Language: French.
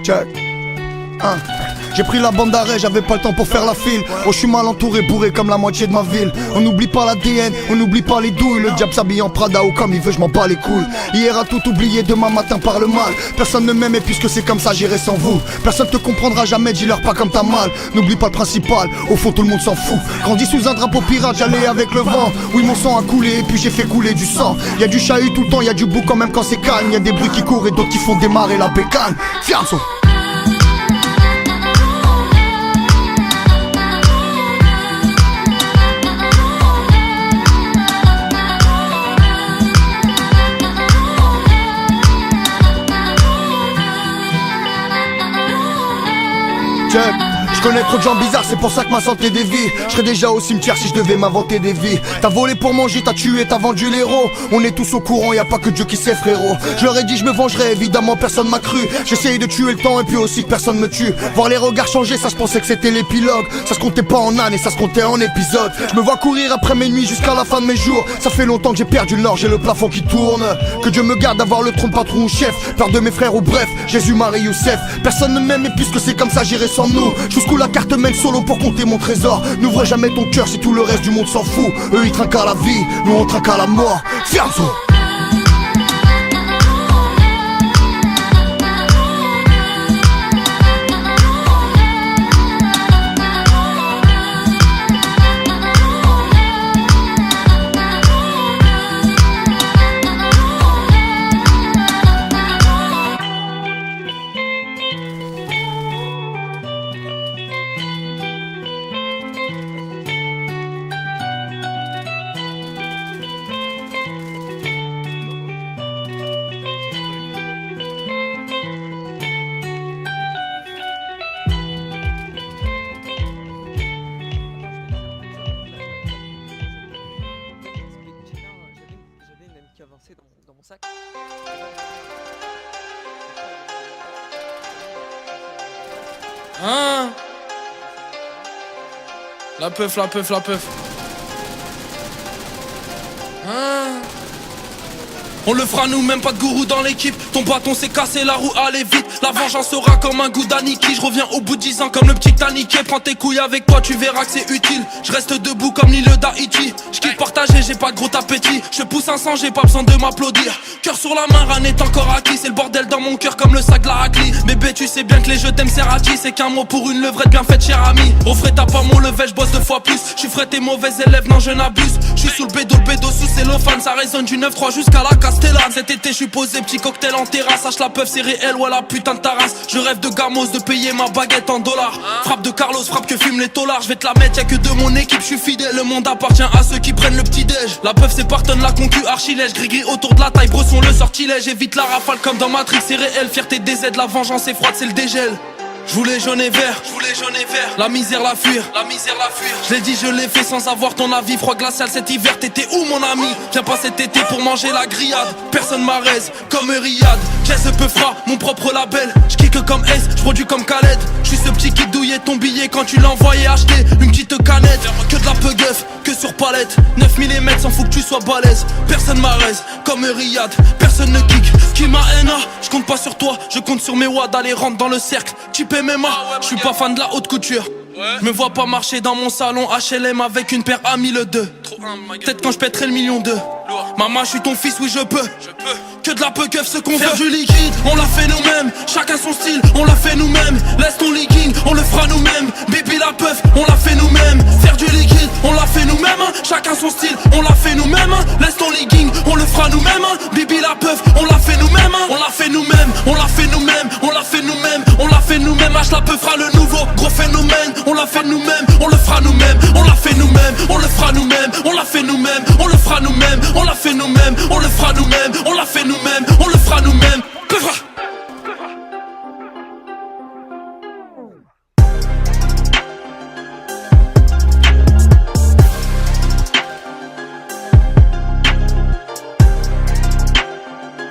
Check. J'ai pris la bande d'arrêt, j'avais pas le temps pour faire la file. Oh, je suis mal entouré, bourré comme la moitié de ma ville. On n'oublie pas l'ADN, on n'oublie pas les douilles. Le diable s'habille en Prada ou comme il veut, je m'en bats les couilles. Hier a tout oublié, demain matin par le mal. Personne ne m'aime et puisque c'est comme ça, j'irai sans vous. Personne te comprendra jamais, dis-leur pas comme t'as mal. N'oublie pas le principal, au fond tout le monde s'en fout. Grandi sous un drapeau pirate, j'allais avec le vent. Oui, mon sang a coulé et puis j'ai fait couler du sang. Y'a du chahut tout le temps, y'a du bout quand même quand c'est calme. Y'a des bruits qui courent et d'autres qui font démarrer la bécane. Fianzo. Check. Je connais trop de gens bizarres, c'est pour ça que ma santé dévie. Je serais déjà au cimetière si je devais m'inventer des vies. T'as volé pour manger, t'as tué, t'as vendu l'héros. On est tous au courant, y a pas que Dieu qui sait frérot. Je leur ai dit je me vengerai, évidemment personne m'a cru. J'essayais de tuer le temps et puis aussi que personne me tue. Voir les regards changer, ça je pensais que c'était l'épilogue. Ça se comptait pas en années, ça se comptait en épisodes. Je me vois courir après mes nuits jusqu'à la fin de mes jours. Ça fait longtemps que j'ai perdu le nord, j'ai le plafond qui tourne. Que Dieu me garde d'avoir le trône patron ou chef. Peur de mes frères ou bref, Jésus, Marie, Youssef. Personne ne m'aime et puisque c'est comme ça j'irai sans nous. Jusqu'où la carte mène solo pour compter mon trésor. N'ouvre jamais ton cœur si tout le reste du monde s'en fout. Eux ils trinquent à la vie, nous on trinque à la mort. Fianzo. Avancé dans mon sac. Hein? La peuf. Hein? On le fera nous-mêmes, pas de gourou dans l'équipe. Ton bâton s'est cassé, la roue allait vite. La vengeance sera comme un goût d'Aniki. Je reviens au bout de 10 ans comme le petit Taniquet. Prends tes couilles avec toi, tu verras que c'est utile. Je reste debout comme l'île d'Haïti. Je kiffe partager, j'ai pas de gros appétit. Je pousse un sang, j'ai pas besoin de m'applaudir. Cœur sur la main, Ran est encore acquis. C'est le bordel dans mon cœur comme le sac de la raclie. Bébé, tu sais bien que les je t'aime c'est rati. C'est qu'un mot pour une levrette bien faite, cher ami. Au frais, t'as pas mon level, je bosse 2 fois plus. Je suis frais, t'es mauvais élève, non je n'abuse. Je suis sous le bédo sous cellophane. Ça résonne du 9-3 jusqu'à la Castellane. Cet été, je suis posé, petit cocktail en terrasse. Sache la peuf, c'est réel, ouais la putain de ta race. Je rêve de gamos, de payer ma baguette en dollars. Frappe de Carlos, frappe que fument les taulards. Je vais te la mettre, y'a que de mon équipe, je suis fidèle. Le monde appartient à ceux qui prennent le petit déj. La peuf, c'est Parton, la concu archilège. Gris-gris autour de la taille, bresson le sortilège. Évite la rafale comme dans Matrix, c'est réel. Fierté des aides, la vengeance est froide, c'est le dégel. Je voulais jaune et vert, la misère la fuir, Je l'ai dit, je l'ai fait sans avoir ton avis. Froid glacial cet hiver, t'étais où mon ami? Viens pas cet été pour manger la grillade. Personne m'arrête comme Riyad. Qu'est-ce peu fera mon propre label. J'kick comme S, j'produis comme Khaled. J'suis ce petit qui douillait ton billet quand tu l'as envoyé acheter une petite canette. Que de la pegueuf, que sur palette. 9 mm, s'en fout que tu sois balèze. Personne m'arrête comme Riyad. Personne ne kick, qui m'a haine. J'compte pas sur toi, je compte sur mes wads. Allez rentre dans le cercle, type MMA. J'suis pas fan de la haute couture. Je me vois pas marcher dans mon salon HLM avec une paire à 1002. Peut-être quand je pèterai le 1,2 million. Maman, je suis ton fils, oui je peux. Que de la peu keuf ce qu'on veut. Faire du liquide, on l'a fait nous-mêmes. Chacun son style, on l'a fait nous-mêmes. Laisse ton leaking, on le fera nous-mêmes. Baby la peuf, on l'a fait nous-mêmes. Faire du liquide, on l'a fait nous-mêmes. Chacun son style, on l'a fait nous-mêmes. Laisse ton leaking, on le fera nous-mêmes. Baby la peuf, on l'a fait nous-mêmes. On l'a fait nous-mêmes, on l'a fait nous-mêmes. On l'a fait nous-mêmes, on l'a fait nous-mêmes. H la peuf fera le nouveau gros phénomène. On l'a fait nous-mêmes, on le fera nous-mêmes. On l'a fait nous-mêmes, on le fera nous-mêmes. On l'a fait nous-mêmes, on le fera nous-mêmes. On l'a fait nous-mêmes, on le fera nous-mêmes.